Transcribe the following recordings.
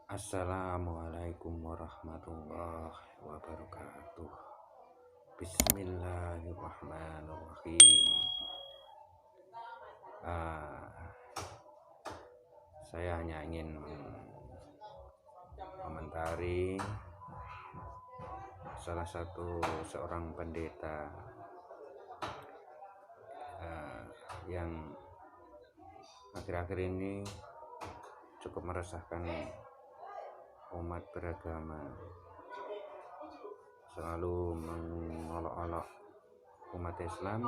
Assalamualaikum warahmatullahi wabarakatuh. Bismillahirrahmanirrahim. Ah, saya hanya ingin mengomentari salah satu seorang pendeta yang akhir-akhir ini cukup meresahkan umat beragama, selalu mengolok-olok umat Islam,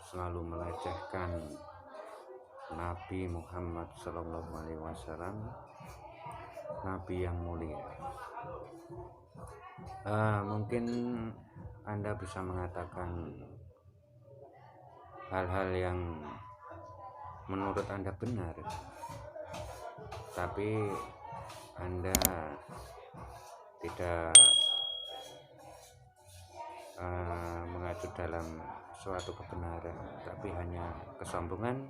selalu melecehkan Nabi Muhammad SAW, Nabi yang mulia. Mungkin Anda bisa mengatakan hal-hal yang menurut Anda benar, tapi Anda tidak mengacu dalam suatu kebenaran, tapi hanya kesombongan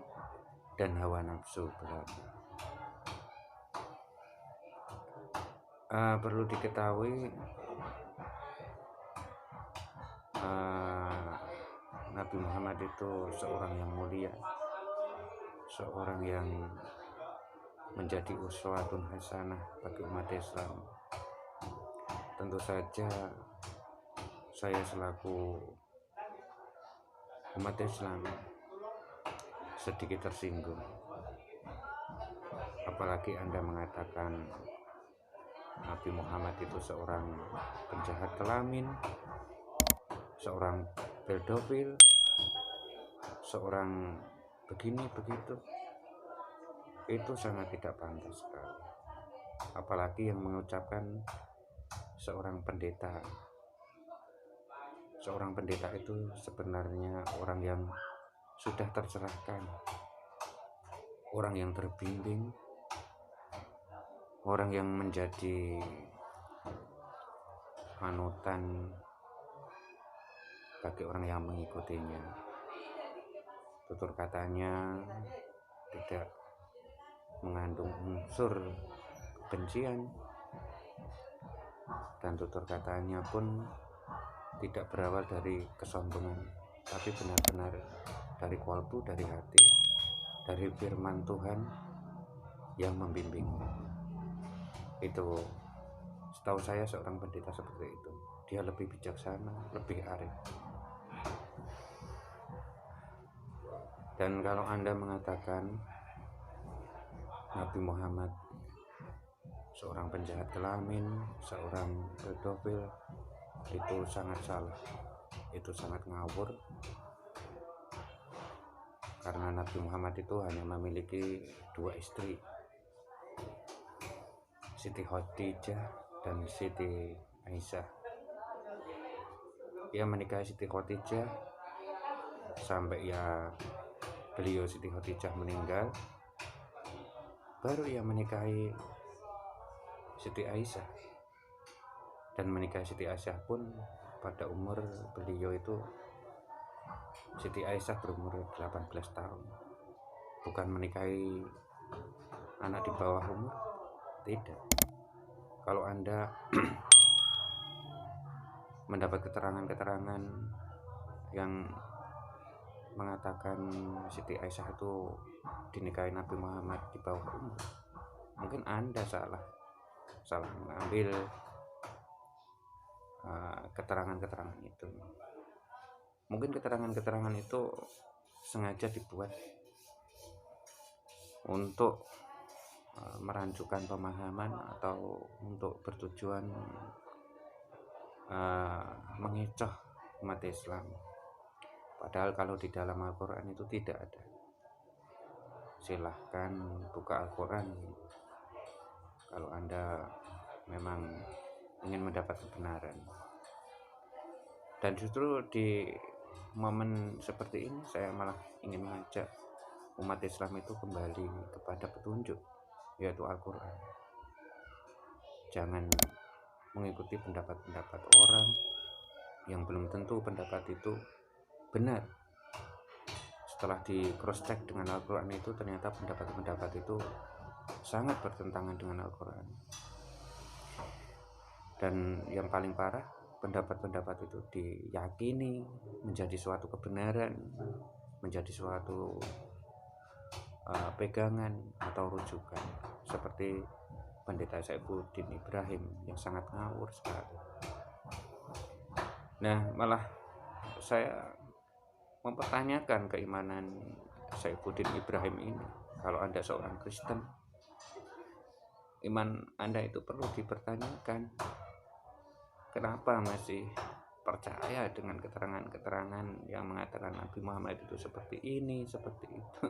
dan hawa nafsu belaka. Perlu diketahui, Nabi Muhammad itu seorang yang mulia, seorang yang menjadi uswatun hasanah bagi umat Islam. Tentu saja saya selaku umat Islam sedikit tersinggung, apalagi Anda mengatakan Nabi Muhammad itu seorang penjahat kelamin, seorang pedofil, seorang begini begitu. Itu sangat tidak pantas sekali, apalagi yang mengucapkan seorang pendeta. Seorang pendeta itu sebenarnya orang yang sudah tercerahkan, orang yang terbimbing, orang yang menjadi panutan bagi orang yang mengikutinya. Tutur katanya tidak mengandung unsur kebencian, dan tutur katanya pun tidak berawal dari kesombongan, tapi benar-benar dari kalbu, dari hati, dari firman Tuhan yang membimbing. Itu setahu saya seorang pendeta seperti itu. Dia lebih bijaksana, lebih arif. Dan kalau Anda mengatakan Nabi Muhammad seorang penjahat kelamin, seorang pedofil, itu sangat salah, itu sangat ngawur. Karena Nabi Muhammad itu hanya memiliki 2 istri, Siti Khadijah dan Siti Aisyah. Ia menikahi Siti Khadijah sampai beliau Siti Khadijah meninggal, baru ia menikahi Siti Aisyah. Dan menikahi Siti Aisyah pun pada umur beliau itu, Siti Aisyah berumur 18 tahun. Bukan menikahi anak di bawah umur, tidak. Kalau Anda mendapat keterangan-keterangan yang mengatakan Siti Aisyah itu dinikahi Nabi Muhammad di bawah umur, mungkin Anda salah mengambil keterangan-keterangan itu. Mungkin keterangan-keterangan itu sengaja dibuat untuk merancukan pemahaman atau untuk bertujuan mengecoh umat Islam. Padahal kalau di dalam Al-Quran itu tidak ada. Silahkan buka Al-Quran kalau Anda memang ingin mendapat kebenaran. Dan justru di momen seperti ini saya malah ingin mengajak umat Islam itu kembali kepada petunjuk, yaitu Al-Quran. Jangan mengikuti pendapat-pendapat orang yang belum tentu pendapat itu benar. Setelah di cross check dengan Al-Quran itu ternyata pendapat-pendapat itu sangat bertentangan dengan Al-Quran. Dan yang paling parah, pendapat-pendapat itu diyakini menjadi suatu kebenaran, menjadi suatu pegangan atau rujukan, seperti Pendeta Saifuddin Ibrahim yang sangat ngawur sekali. Nah, malah saya mempertanyakan keimanan Saifuddin Ibrahim ini. Kalau Anda seorang Kristen, iman Anda itu perlu dipertanyakan. Kenapa masih percaya dengan keterangan-keterangan yang mengatakan Nabi Muhammad itu seperti ini, seperti itu?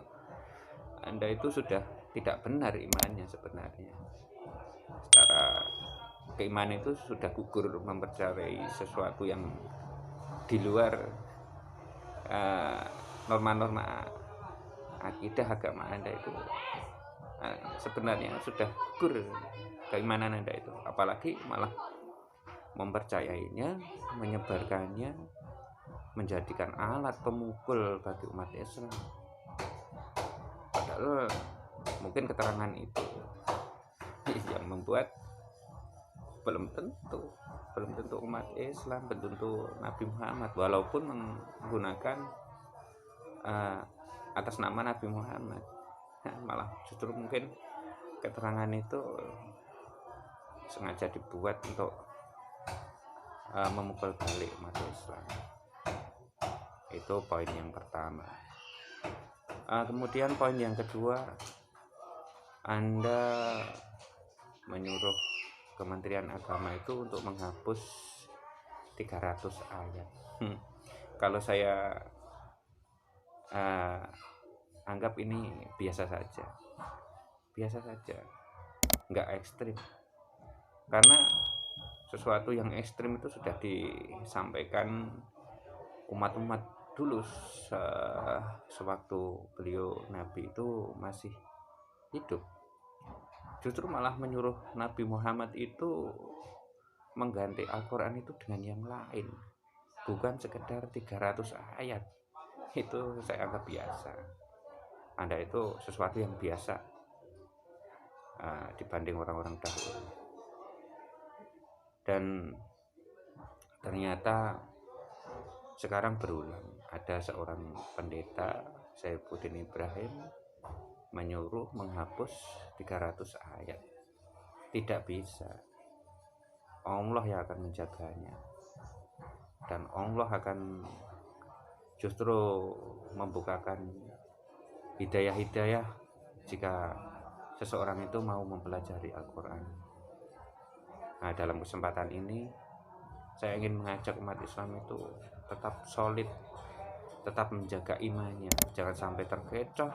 Anda itu sudah tidak benar imannya sebenarnya. Secara keimanan itu sudah gugur mempercayai sesuatu yang di luar norma-norma akidah agama Anda itu. Sebenarnya sudah gugur keimanan Anda itu, apalagi malah mempercayainya, menyebarkannya, menjadikan alat pemukul bagi umat Islam. Padahal mungkin keterangan itu yang membuat belum tentu umat Islam, belum tentu Nabi Muhammad, walaupun menggunakan atas nama Nabi Muhammad. Malah justru mungkin keterangan itu sengaja dibuat untuk memukul balik umat Islam. Itu poin yang pertama. Kemudian poin yang kedua, Anda menyuruh Kementerian Agama itu untuk menghapus 300 ayat. Kalau saya anggap ini biasa saja, nggak ekstrim. Karena sesuatu yang ekstrim itu sudah disampaikan umat-umat dulu sewaktu beliau Nabi itu masih hidup. Justru malah menyuruh Nabi Muhammad itu mengganti Al-Quran itu dengan yang lain, bukan sekedar 300 ayat. Itu saya anggap biasa. Anda itu sesuatu yang biasa dibanding orang-orang dahulu. Dan ternyata sekarang berulang, ada seorang pendeta Saifuddin Ibrahim menyuruh menghapus 300 ayat. Tidak bisa. Allah yang akan menjaganya, dan Allah akan justru membukakan hidayah-hidayah jika seseorang itu mau mempelajari Al-Quran. Nah, dalam kesempatan ini saya ingin mengajak umat Islam itu tetap solid, tetap menjaga imannya, jangan sampai terkecoh,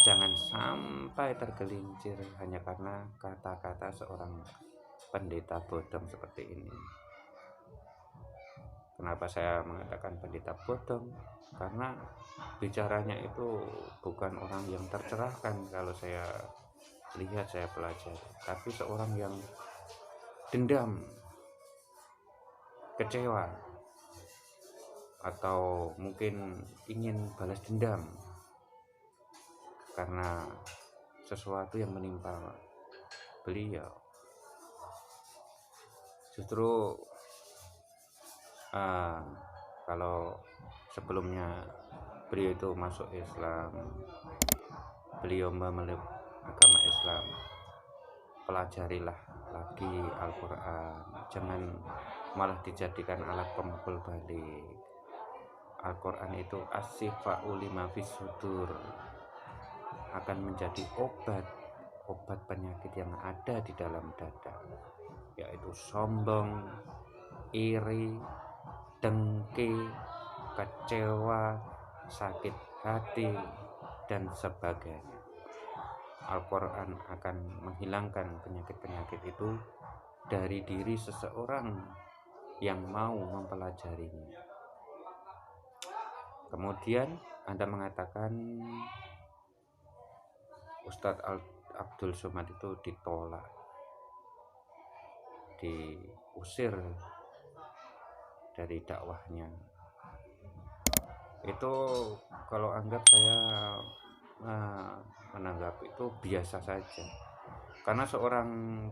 jangan sampai tergelincir hanya karena kata-kata seorang pendeta bodong seperti ini. Kenapa saya mengatakan pendeta bodong? Karena bicaranya itu bukan orang yang tercerahkan kalau saya lihat, saya pelajari, tapi seorang yang dendam, kecewa, atau mungkin ingin balas dendam karena sesuatu yang menimpa beliau. Justru kalau sebelumnya beliau itu masuk Islam, beliau memeluk agama Islam, pelajarilah lagi Al-Quran, jangan malah dijadikan alat pemukul balik. Al-Quran itu as-sifa'u lima fis sudur, akan menjadi obat penyakit yang ada di dalam dada, yaitu sombong, iri, dengki, kecewa, sakit hati, dan sebagainya. Al-Quran akan menghilangkan penyakit-penyakit itu dari diri seseorang yang mau mempelajarinya. Kemudian Anda mengatakan Ustadz Abdul Somad itu ditolak, diusir dari dakwahnya. Itu kalau anggap saya menanggapi itu biasa saja, karena seorang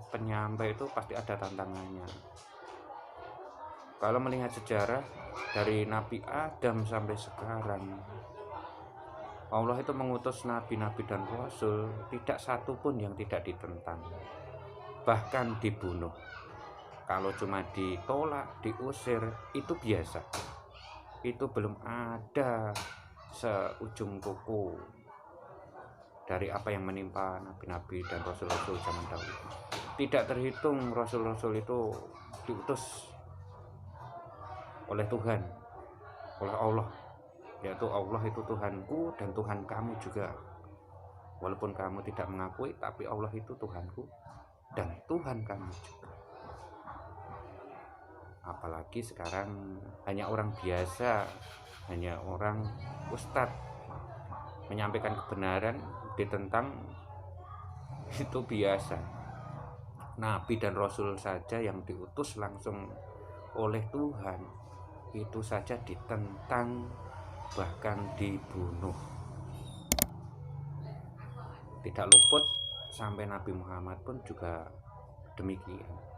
penyampai itu pasti ada tantangannya. Kalau melihat sejarah dari Nabi Adam sampai sekarang, Allah itu mengutus nabi-nabi dan rasul, tidak satu pun yang tidak ditentang, bahkan dibunuh. Kalau cuma ditolak, diusir, itu biasa. Itu belum ada seujung kuku dari apa yang menimpa nabi-nabi dan rasul-rasul zaman dahulu. Tidak terhitung rasul-rasul itu diutus oleh Tuhan, oleh Allah, yaitu Allah itu Tuhanku dan Tuhan kamu juga. Walaupun kamu tidak mengakui, tapi Allah itu Tuhanku dan Tuhan kamu juga. Apalagi sekarang hanya orang biasa, hanya orang ustadz menyampaikan kebenaran ditentang, itu biasa. Nabi dan Rasul saja yang diutus langsung oleh Tuhan, itu saja ditentang, bahkan dibunuh. Tidak luput sampai Nabi Muhammad pun juga demikian.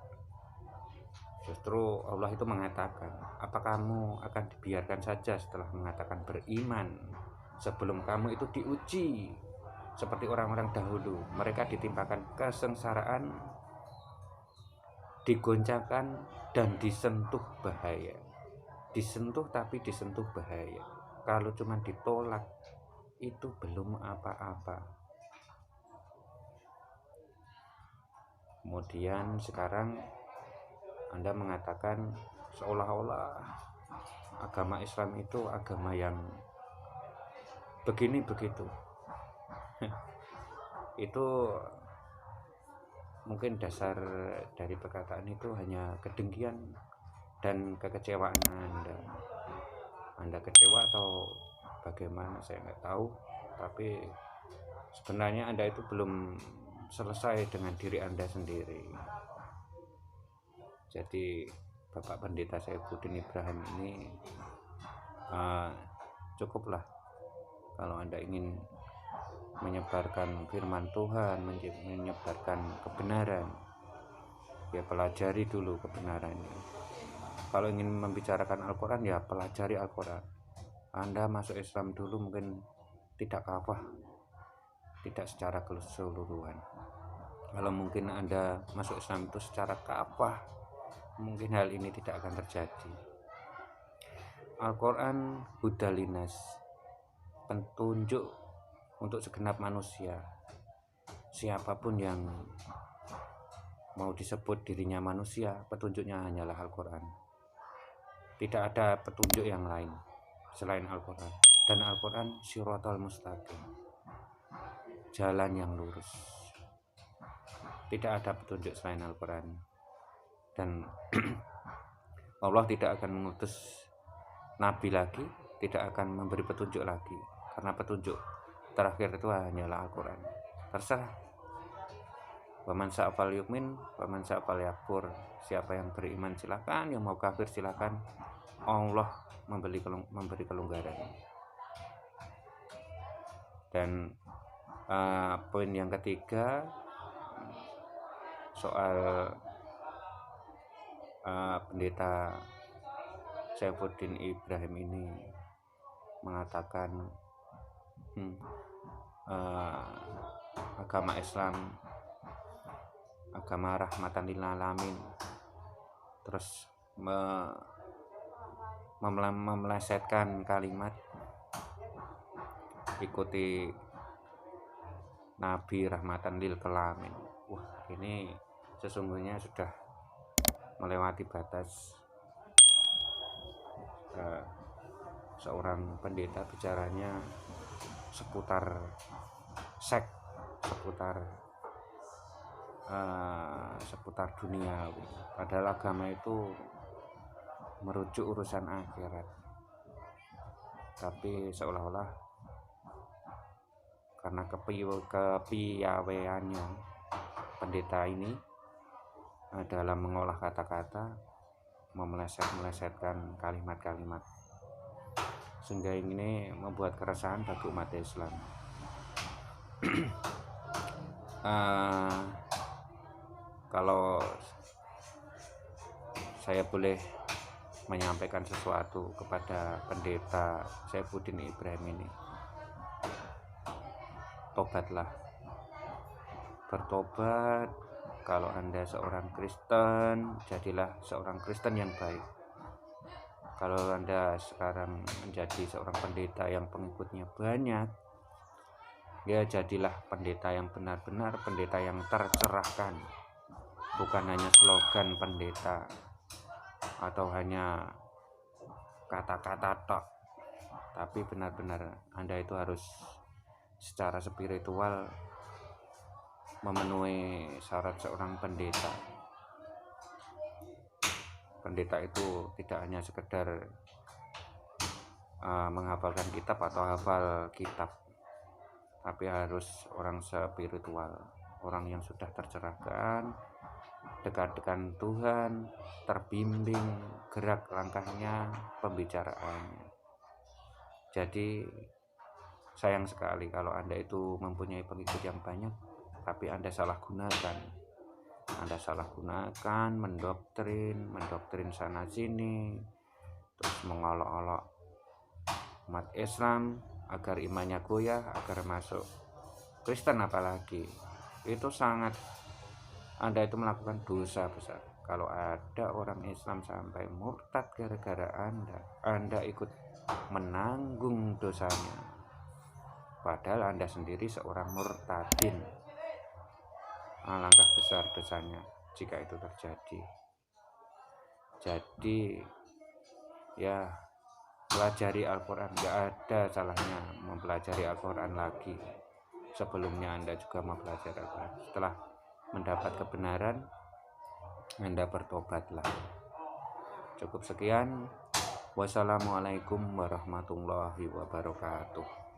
Justru Allah itu mengatakan, apa kamu akan dibiarkan saja setelah mengatakan beriman, sebelum kamu itu diuji seperti orang-orang dahulu. Mereka ditimpakan kesengsaraan, digoncangkan, dan disentuh bahaya. Disentuh tapi disentuh bahaya. Kalau cuma ditolak, itu belum apa-apa. Kemudian sekarang Anda mengatakan seolah-olah agama Islam itu agama yang begini begitu. Itu mungkin dasar dari perkataan itu hanya kedengkian dan kekecewaan Anda. Anda kecewa atau bagaimana saya nggak tahu, tapi sebenarnya Anda itu belum selesai dengan diri Anda sendiri. Jadi Bapak Pendeta Saifuddin Ibrahim ini cukuplah kalau Anda ingin menyebarkan firman Tuhan, menyebarkan kebenaran, ya pelajari dulu kebenarannya. Kalau ingin membicarakan Al-Quran, ya pelajari Al-Quran. Anda masuk Islam dulu mungkin tidak kafah, tidak secara keseluruhan. Kalau mungkin Anda masuk Islam itu secara kafah, mungkin hal ini tidak akan terjadi. Al-Quran hudalinas, petunjuk untuk segenap manusia. Siapapun yang mau disebut dirinya manusia, petunjuknya hanyalah Al-Quran. Tidak ada petunjuk yang lain selain Al-Quran. Dan Al-Quran siratal mustaqim, jalan yang lurus. Tidak ada petunjuk selain Al-Quran. Dan Allah tidak akan mengutus Nabi lagi, tidak akan memberi petunjuk lagi, karena petunjuk terakhir itu hanyalah Al-Quran. Terserah, waman sa'afal yu'min, waman sa'afal yakfur. Siapa yang beriman silakan, yang mau kafir silakan. Allah memberi kelonggaran. Dan poin yang ketiga soal Pendeta Saifuddin Ibrahim ini mengatakan agama Islam agama rahmatan lil alamin, terus memelesetkan kalimat ikuti Nabi rahmatan lil alamin. Wah, ini sesungguhnya sudah melewati batas. Seorang pendeta bicaranya seputar seks, seputar dunia, padahal agama itu merujuk urusan akhirat. Tapi seolah-olah karena kepiawaiannya pendeta ini dalam mengolah kata-kata, memelesetkan kalimat-kalimat, sehingga ini membuat keresahan bagi umat Islam. Kalau saya boleh menyampaikan sesuatu kepada pendeta Saifuddin Ibrahim ini, tobatlah, bertobat. Kalau Anda seorang Kristen, jadilah seorang Kristen yang baik. Kalau Anda sekarang menjadi seorang pendeta yang pengikutnya banyak, ya jadilah pendeta yang benar-benar pendeta yang tercerahkan, bukan hanya slogan pendeta atau hanya kata-kata tok, tapi benar-benar Anda itu harus secara spiritual memenuhi syarat seorang pendeta. Pendeta itu tidak hanya sekedar menghafalkan kitab atau hafal kitab, tapi harus orang spiritual, orang yang sudah tercerahkan, dekat dengan Tuhan, terbimbing gerak langkahnya, pembicaraannya. Jadi sayang sekali kalau Anda itu mempunyai pengikut yang banyak, tapi Anda salah gunakan. Anda salah gunakan, mendoktrin sana sini, terus mengolok-olok umat Islam agar imannya goyah, agar masuk Kristen apalagi. Itu sangat, Anda itu melakukan dosa besar. Kalau ada orang Islam sampai murtad gara-gara Anda ikut menanggung dosanya, padahal Anda sendiri seorang murtadin. Alangkah besar dosanya jika itu terjadi. Jadi ya, pelajari Al-Quran. Gak ada salahnya mempelajari Al-Quran lagi. Sebelumnya Anda juga mempelajari Al-Quran. Setelah mendapat kebenaran, Anda bertobatlah. Cukup sekian. Wassalamualaikum warahmatullahi wabarakatuh.